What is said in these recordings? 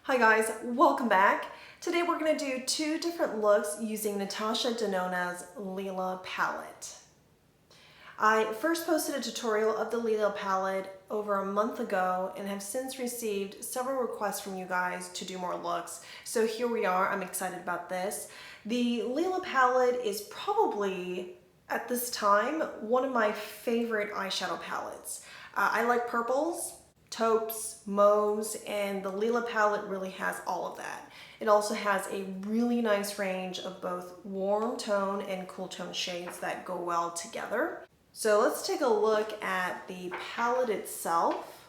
Hi guys, welcome back. Today we're going to do two different looks using Natasha Denona's Lila palette. I first posted a tutorial of the Lila palette over a month ago and have since received several requests from you guys to do more looks. So here we are, I'm excited about this. The Lila palette is probably, at this time, one of my favorite eyeshadow palettes. I like purples, taupes, mauves, and the Lila palette really has all of that. It also has a really nice range of both warm tone and cool tone shades that go well together. So let's take a look at the palette itself.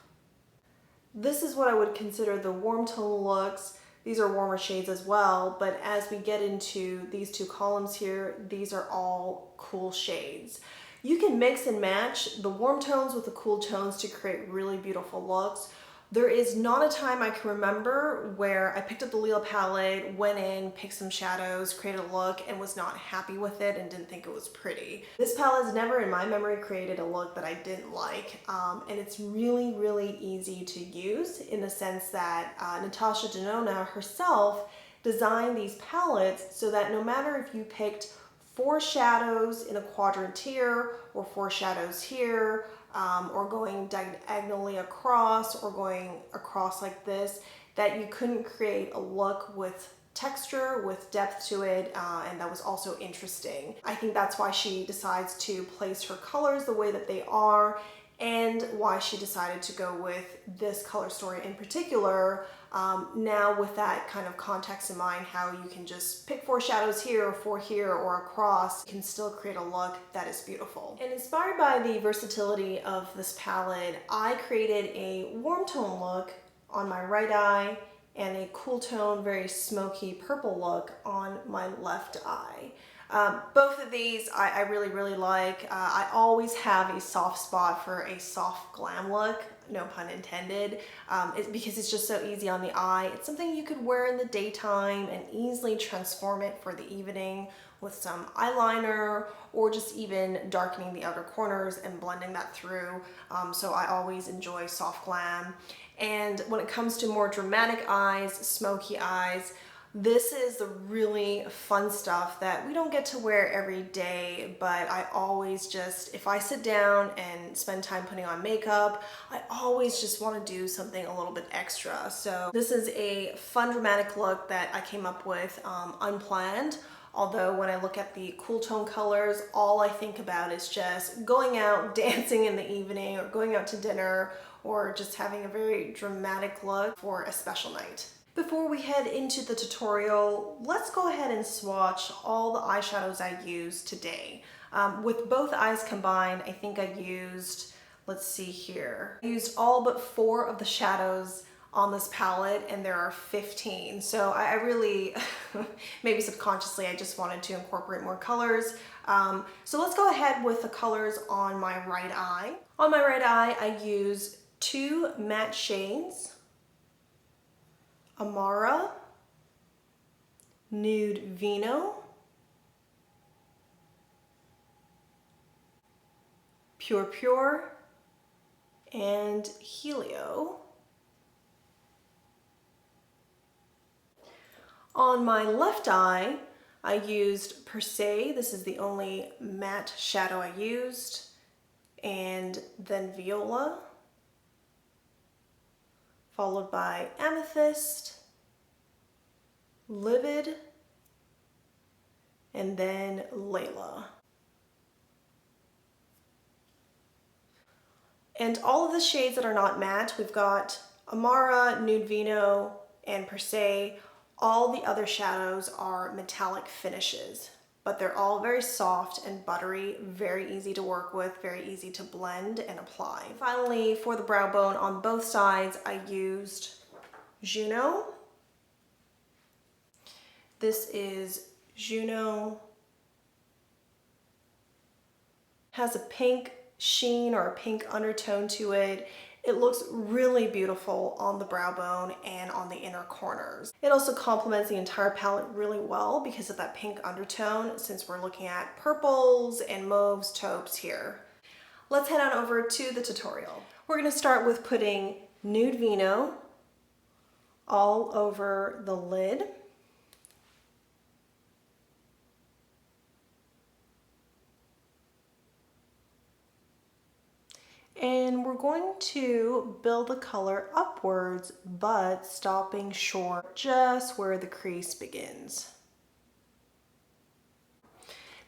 This is what I would consider the warm tone looks. These are warmer shades as well, but as we get into these two columns here, these are all cool shades. You can mix and match the warm tones with the cool tones to create really beautiful looks. There is not a time I can remember where I picked up the Lila palette, went in, picked some shadows, created a look, and was not happy with it and didn't think it was pretty. This palette has never in my memory created a look that I didn't like, and it's really, really easy to use in the sense that Natasha Denona herself designed these palettes so that no matter if you picked 4 shadows in a quadrant here, or 4 shadows here, or going diagonally across, or going across like this, that you couldn't create a look with texture, with depth to it, and that was also interesting. I think that's why she decides to place her colors the way that they are, and why she decided to go with this color story in particular. Now with that kind of context in mind, how you can just pick 4 shadows here or 4 here or across, you can still create a look that is beautiful. And inspired by the versatility of this palette, I created a warm tone look on my right eye and a cool tone, very smoky purple look on my left eye. Both of these I really, really like. I always have a soft spot for a soft glam look, no pun intended, because it's just so easy on the eye. It's something you could wear in the daytime and easily transform it for the evening with some eyeliner or just even darkening the outer corners and blending that through. So I always enjoy soft glam. And when it comes to more dramatic eyes, smoky eyes, this is the really fun stuff that we don't get to wear every day, but I always just, if I sit down and spend time putting on makeup, I always just want to do something a little bit extra. So this is a fun dramatic look that I came up with unplanned. Although when I look at the cool tone colors, all I think about is just going out, dancing in the evening, or going out to dinner, or just having a very dramatic look for a special night. Before we head into the tutorial, let's go ahead and swatch all the eyeshadows I used today. With both eyes combined, I think I used, let's see here, I used all but 4 of the shadows on this palette, and there are 15. So I really, maybe subconsciously, I just wanted to incorporate more colors. So let's go ahead with the colors on my right eye. On my right eye, I use 2 matte shades, Amara, Nude Vino, Pure Pure, and Helio. On my left eye, I used Per Se. This is the only matte shadow I used, and then Viola, followed by Amethyst, Livid, and then Layla. And all of the shades that are not matte, we've got Amara, Nude Vino, and Per Se. All the other shadows are metallic finishes, but they're all very soft and buttery, very easy to work with, very easy to blend and apply. Finally, for the brow bone on both sides, I used Juno. This is Juno. Has a pink sheen or a pink undertone to it. It looks really beautiful on the brow bone and on the inner corners. It also complements the entire palette really well because of that pink undertone, since we're looking at purples and mauves, taupes here. Let's head on over to the tutorial. We're going to start with putting Nude Vino all over the lid. And we're going to build the color upwards, but stopping short just where the crease begins.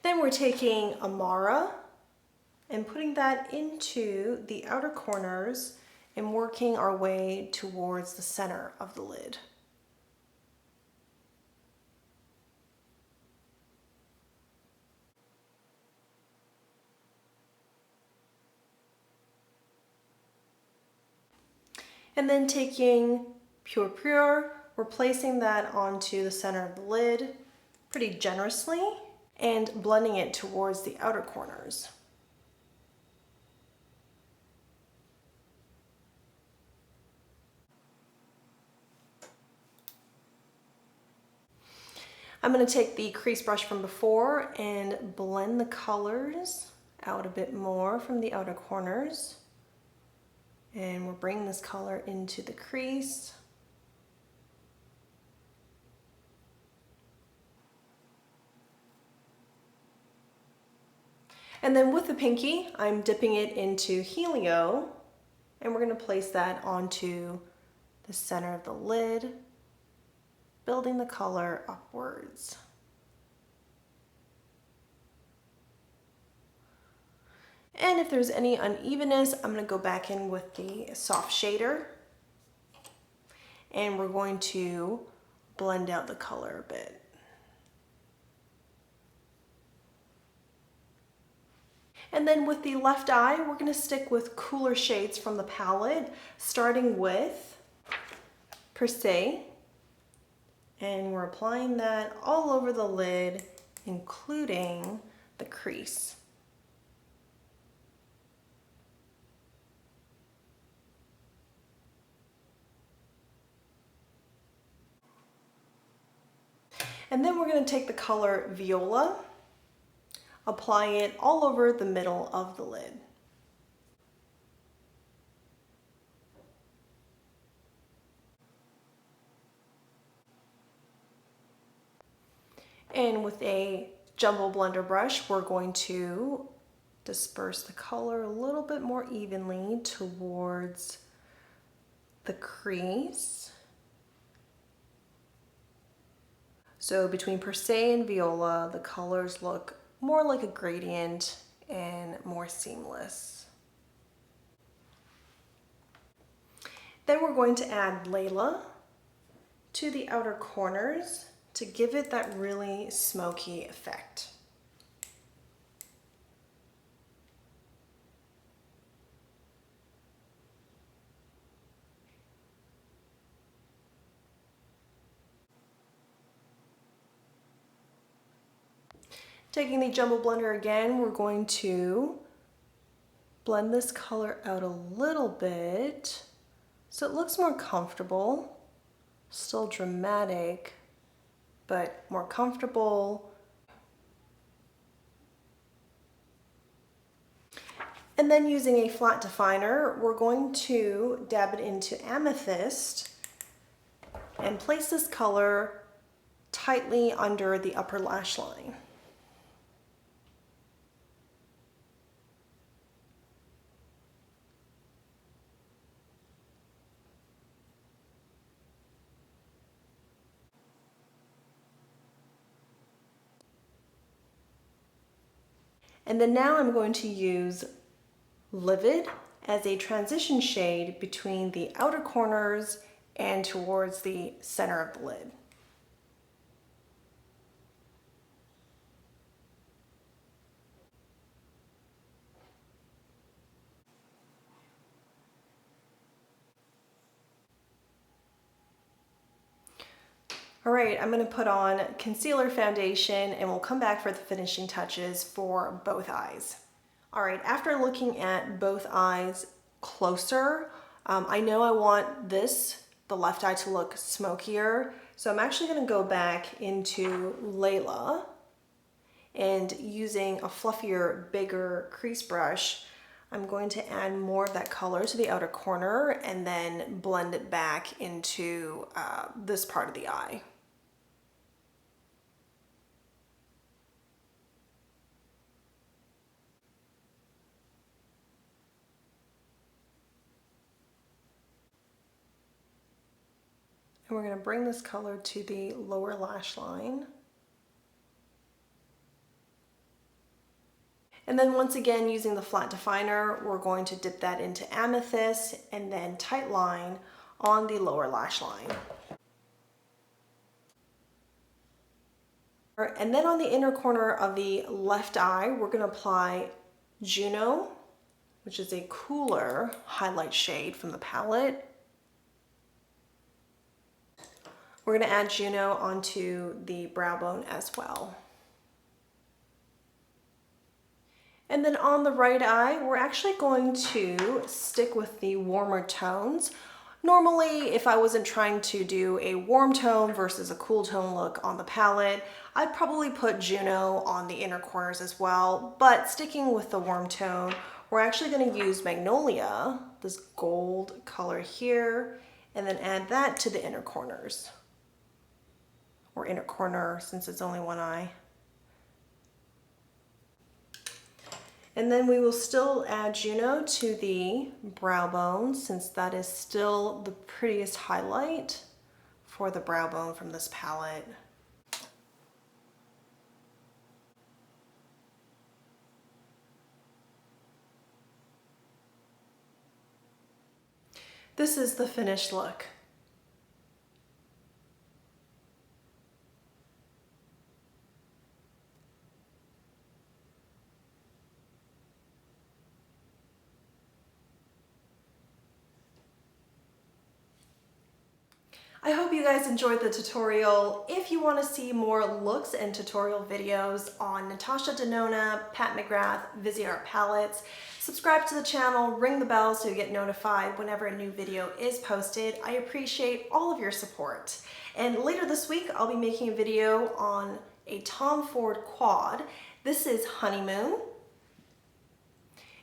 Then we're taking Uemura and putting that into the outer corners and working our way towards the center of the lid. And then taking Pure, we're placing that onto the center of the lid pretty generously and blending it towards the outer corners. I'm going to take the crease brush from before and blend the colors out a bit more from the outer corners. And we're bringing this color into the crease. And then with the pinky, I'm dipping it into Helio, and we're going to place that onto the center of the lid, building the color upwards. And if there's any unevenness, I'm going to go back in with the soft shader, and we're going to blend out the color a bit. And then with the left eye, we're going to stick with cooler shades from the palette, starting with Percision, and we're applying that all over the lid, including the crease. And then we're going to take the color Viola, apply it all over the middle of the lid. And with a jumbo blender brush, we're going to disperse the color a little bit more evenly towards the crease. So between Percision and Viola, the colors look more like a gradient and more seamless. Then we're going to add Lila to the outer corners to give it that really smoky effect. Taking the jumbo blender again, we're going to blend this color out a little bit so it looks more comfortable, still dramatic, but more comfortable. And then using a flat definer, we're going to dab it into Amethyst and place this color tightly under the upper lash line. And then now I'm going to use Livid as a transition shade between the outer corners and towards the center of the lid. All right, I'm gonna put on concealer foundation and we'll come back for the finishing touches for both eyes. All right, after looking at both eyes closer, I know I want the left eye to look smokier. So I'm actually gonna go back into Lila and using a fluffier, bigger crease brush, I'm going to add more of that color to the outer corner and then blend it back into this part of the eye. And we're going to bring this color to the lower lash line. And then once again, using the flat definer, we're going to dip that into Amethyst and then tight line on the lower lash line. And then on the inner corner of the left eye, we're going to apply Juno, which is a cooler highlight shade from the palette. We're going to add Juno onto the brow bone as well. And then on the right eye, we're actually going to stick with the warmer tones. Normally, if I wasn't trying to do a warm tone versus a cool tone look on the palette, I'd probably put Juno on the inner corners as well. But sticking with the warm tone, we're actually going to use Magnolia, this gold color here, and then add that to the inner corners. Or inner corner, since it's only one eye. And then we will still add Juno to the brow bone, since that is still the prettiest highlight for the brow bone from this palette. This is the finished look. I hope you guys enjoyed the tutorial. If you want to see more looks and tutorial videos on Natasha Denona, Pat McGrath, Viseart palettes, subscribe to the channel, ring the bell so you get notified whenever a new video is posted. I appreciate all of your support. And later this week, I'll be making a video on a Tom Ford quad. This is Honeymoon.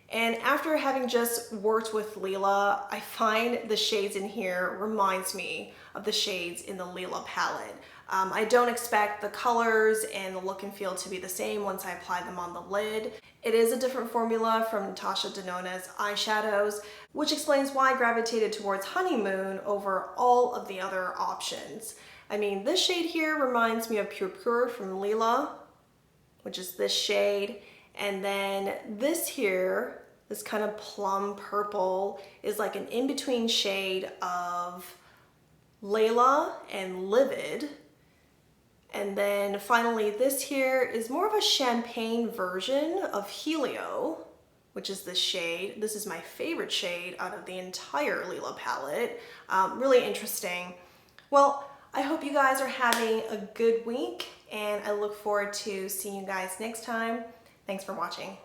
And after having just worked with Lila, I find the shades in here reminds me of the shades in the Lila palette. I don't expect the colors and the look and feel to be the same once I apply them on the lid. It is a different formula from Natasha Denona's eyeshadows, which explains why I gravitated towards Honeymoon over all of the other options. I mean, this shade here reminds me of Pure Pure from Lila, which is this shade. And then this here, this kind of plum purple, is like an in-between shade of Layla and Livid. And then finally this here is more of a champagne version of Helio, which is this shade. This is my favorite shade out of the entire Lila palette. Really interesting. Well, I hope you guys are having a good week, and I look forward to seeing you guys next time. Thanks for watching.